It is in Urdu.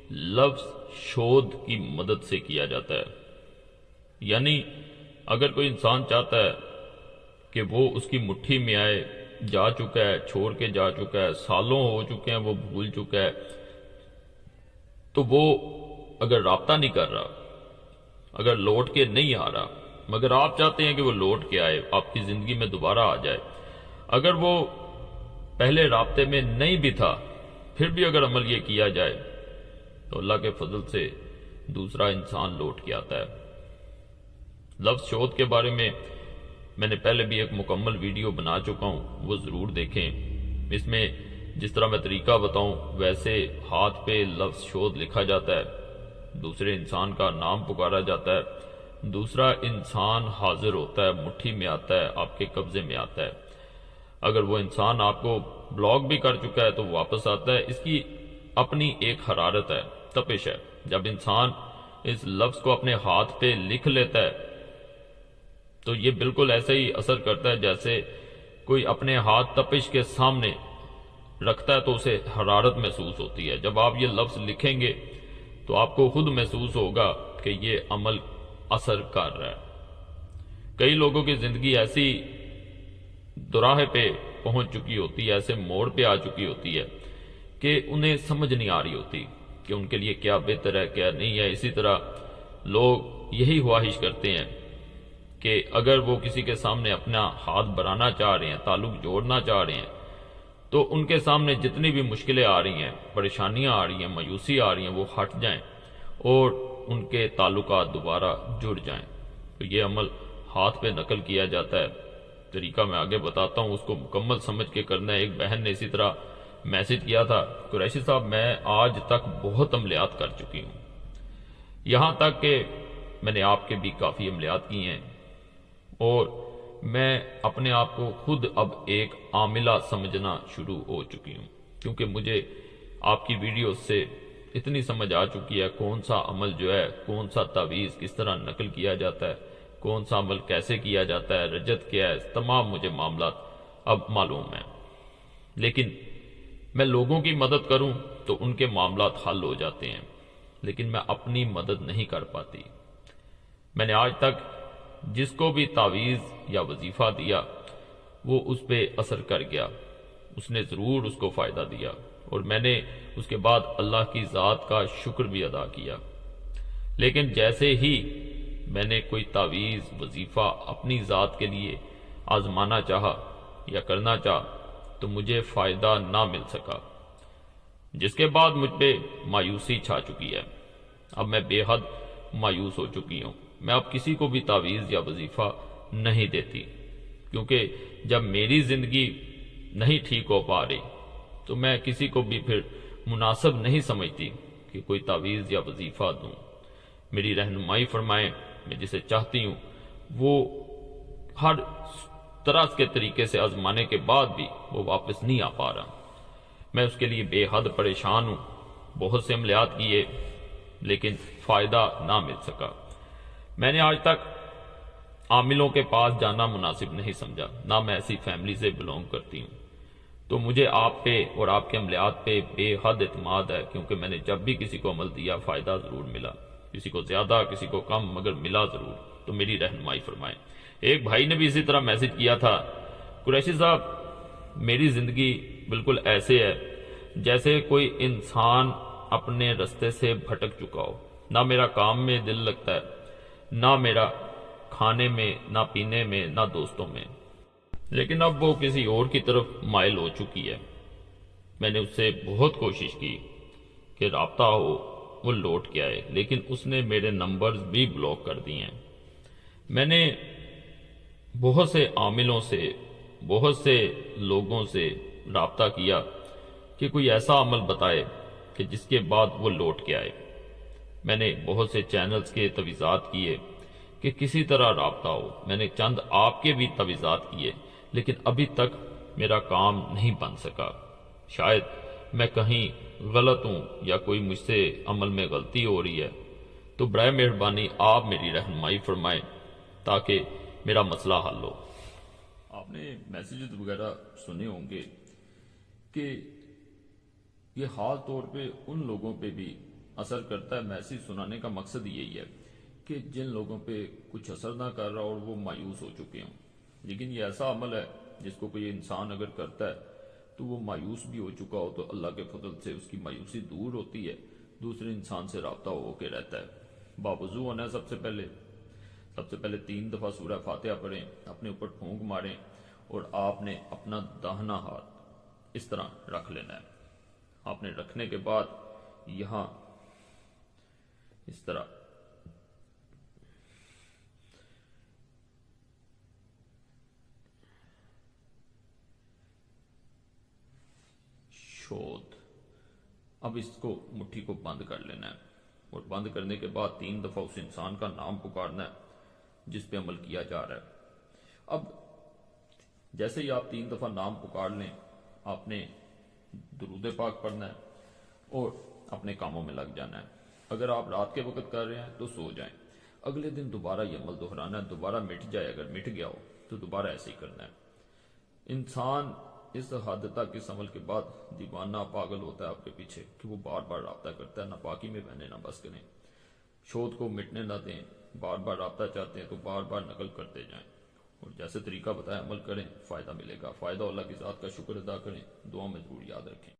لفظ شود کی مدد سے کیا جاتا ہے. یعنی اگر کوئی انسان چاہتا ہے کہ وہ اس کی مٹھی میں آئے، جا چکا ہے، چھوڑ کے جا چکا ہے، سالوں ہو چکے ہیں، وہ بھول چکا ہے، تو وہ اگر رابطہ نہیں کر رہا، اگر لوٹ کے نہیں آ رہا، مگر آپ چاہتے ہیں کہ وہ لوٹ کے آئے، آپ کی زندگی میں دوبارہ آ جائے، اگر وہ پہلے رابطے میں نہیں بھی تھا پھر بھی اگر عمل یہ کیا جائے تو اللہ کے فضل سے دوسرا انسان لوٹ کے آتا ہے. لفظ شود کے بارے میں نے پہلے بھی ایک مکمل ویڈیو بنا چکا ہوں، وہ ضرور دیکھیں. اس میں جس طرح میں طریقہ بتاؤں ویسے ہاتھ پہ لفظ شود لکھا جاتا ہے، دوسرے انسان کا نام پکارا جاتا ہے، دوسرا انسان حاضر ہوتا ہے، مٹھی میں آتا ہے، آپ کے قبضے میں آتا ہے. اگر وہ انسان آپ کو بلاک بھی کر چکا ہے تو واپس آتا ہے. اس کی اپنی ایک حرارت ہے، تپش ہے. جب انسان اس لفظ کو اپنے ہاتھ پہ لکھ لیتا ہے تو یہ بالکل ایسے ہی اثر کرتا ہے جیسے کوئی اپنے ہاتھ تپش کے سامنے رکھتا ہے تو اسے حرارت محسوس ہوتی ہے. جب آپ یہ لفظ لکھیں گے تو آپ کو خود محسوس ہوگا کہ یہ عمل اثر کر رہا ہے. کئی لوگوں کی زندگی ایسی دوراہے پہ پہنچ چکی ہوتی ہے، ایسے موڑ پہ آ چکی ہوتی ہے کہ انہیں سمجھ نہیں آ رہی ہوتی کہ ان کے لیے کیا بہتر ہے کیا نہیں ہے. اسی طرح لوگ یہی خواہش کرتے ہیں کہ اگر وہ کسی کے سامنے اپنا ہاتھ بڑھانا چاہ رہے ہیں، تعلق جوڑنا چاہ رہے ہیں، تو ان کے سامنے جتنی بھی مشکلیں آ رہی ہیں، پریشانیاں آ رہی ہیں، مایوسی آ رہی ہیں، وہ ہٹ جائیں اور ان کے تعلقات دوبارہ جڑ جائیں. تو یہ عمل ہاتھ پہ نقل کیا جاتا ہے. طریقہ میں آگے بتاتا ہوں، اس کو مکمل سمجھ کے کرنا ہے. ایک بہن نے اسی طرح میسج کیا تھا، قریشی صاحب میں آج تک بہت عملیات کر چکی ہوں، یہاں تک کہ میں نے آپ کے بھی کافی عملیات کی ہیں، اور میں اپنے آپ کو خود اب ایک عاملہ سمجھنا شروع ہو چکی ہوں، کیونکہ مجھے آپ کی ویڈیوز سے اتنی سمجھ آ چکی ہے کون سا عمل جو ہے، کون سا تعویذ کس طرح نقل کیا جاتا ہے، کون سا عمل کیسے کیا جاتا ہے، رجت کیا ہے، تمام مجھے معاملات اب معلوم ہیں. لیکن میں لوگوں کی مدد کروں تو ان کے معاملات حل ہو جاتے ہیں، لیکن میں اپنی مدد نہیں کر پاتی. میں نے آج تک جس کو بھی تعویذ یا وظیفہ دیا وہ اس پہ اثر کر گیا، اس نے ضرور اس کو فائدہ دیا، اور میں نے اس کے بعد اللہ کی ذات کا شکر بھی ادا کیا. لیکن جیسے ہی میں نے کوئی تعویذ وظیفہ اپنی ذات کے لیے آزمانا چاہا یا کرنا چاہا تو مجھے فائدہ نہ مل سکا، جس کے بعد مجھ پہ مایوسی چھا چکی ہے. اب میں بے حد مایوس ہو چکی ہوں. میں اب کسی کو بھی تعویذ یا وظیفہ نہیں دیتی، کیونکہ جب میری زندگی نہیں ٹھیک ہو پا رہی تو میں کسی کو بھی پھر مناسب نہیں سمجھتی کہ کوئی تعویذ یا وظیفہ دوں. میری رہنمائی فرمائیں. میں جسے چاہتی ہوں وہ ہر طرح کے طریقے سے آزمانے کے بعد بھی وہ واپس نہیں آ پا رہا. میں اس کے لیے بے حد پریشان ہوں. بہت سے عملیات کیے لیکن فائدہ نہ مل سکا. میں نے آج تک عاملوں کے پاس جانا مناسب نہیں سمجھا، نہ میں ایسی فیملی سے بلونگ کرتی ہوں. تو مجھے آپ پہ اور آپ کے عملیات پہ بے حد اعتماد ہے، کیونکہ میں نے جب بھی کسی کو عمل دیا فائدہ ضرور ملا، کسی کو زیادہ کسی کو کم، مگر ملا ضرور. تو میری رہنمائی فرمائیں. ایک بھائی نے بھی اسی طرح میسج کیا تھا، قریشی صاحب میری زندگی بالکل ایسے ہے جیسے کوئی انسان اپنے رستے سے بھٹک چکا ہو. نہ میرا کام میں دل لگتا ہے، نہ میرا کھانے میں، نہ پینے میں، نہ دوستوں میں. لیکن اب وہ کسی اور کی طرف مائل ہو چکی ہے. میں نے اس سے بہت کوشش کی کہ رابطہ ہو، وہ لوٹ کے آئے، لیکن اس نے میرے نمبرز بھی بلاک کر دیے ہیں. میں نے بہت سے عاملوں سے، بہت سے لوگوں سے رابطہ کیا کہ کوئی ایسا عمل بتائے کہ جس کے بعد وہ لوٹ کے آئے. میں نے بہت سے چینلز کے تویزات کیے کہ کسی طرح رابطہ ہو. میں نے چند آپ کے بھی تویزات کیے، لیکن ابھی تک میرا کام نہیں بن سکا. شاید میں کہیں غلط ہوں یا کوئی مجھ سے عمل میں غلطی ہو رہی ہے. تو برائے مہربانی آپ میری رہنمائی فرمائیں تاکہ میرا مسئلہ حل ہو. آپ نے میسیجز وغیرہ سنے ہوں گے کہ یہ خاص طور پہ ان لوگوں پہ بھی اثر کرتا ہے، میسیج سنانے کا مقصد یہی ہے کہ جن لوگوں پہ کچھ اثر نہ کر رہا اور وہ مایوس ہو چکے ہوں. لیکن یہ ایسا عمل ہے جس کو کوئی انسان اگر کرتا ہے تو وہ مایوس بھی ہو چکا ہو تو اللہ کے فضل سے اس کی مایوسی دور ہوتی ہے، دوسرے انسان سے رابطہ ہو کے رہتا ہے. باوضو ہونا ہے. سب سے پہلے 3 دفعہ سورہ فاتحہ پڑھیں، اپنے اوپر پھونک ماریں اور آپ نے اپنا داہنا ہاتھ اس طرح رکھ لینا ہے. آپ نے رکھنے کے بعد یہاں اس طرح شود، اب اس کو مٹھی کو بند کر لینا ہے اور بند کرنے کے بعد 3 دفعہ اس انسان کا نام پکارنا ہے جس پہ عمل کیا جا رہا ہے. اب جیسے ہی آپ 3 دفعہ نام پکار لیں آپ نے درود پاک پڑھنا ہے اور اپنے کاموں میں لگ جانا ہے. اگر آپ رات کے وقت کر رہے ہیں تو سو جائیں، اگلے دن دوبارہ یہ عمل دہرانا ہے. دوبارہ مٹ جائے، اگر مٹ گیا ہو تو دوبارہ ایسے ہی کرنا ہے. انسان اس حد تک اس عمل کے بعد دیوانہ پاگل ہوتا ہے آپ کے پیچھے کہ وہ بار بار رابطہ کرتا ہے. نہ پاکی میں بہنے نہ بس کریں، شود کو مٹنے نہ دیں. بار بار رابطہ چاہتے ہیں تو بار بار نقل کرتے جائیں اور جیسے طریقہ بتایا عمل کریں، فائدہ ملے گا. فائدہ اللہ کی ذات کا شکر ادا کریں، دعا میں ضرور یاد رکھیں.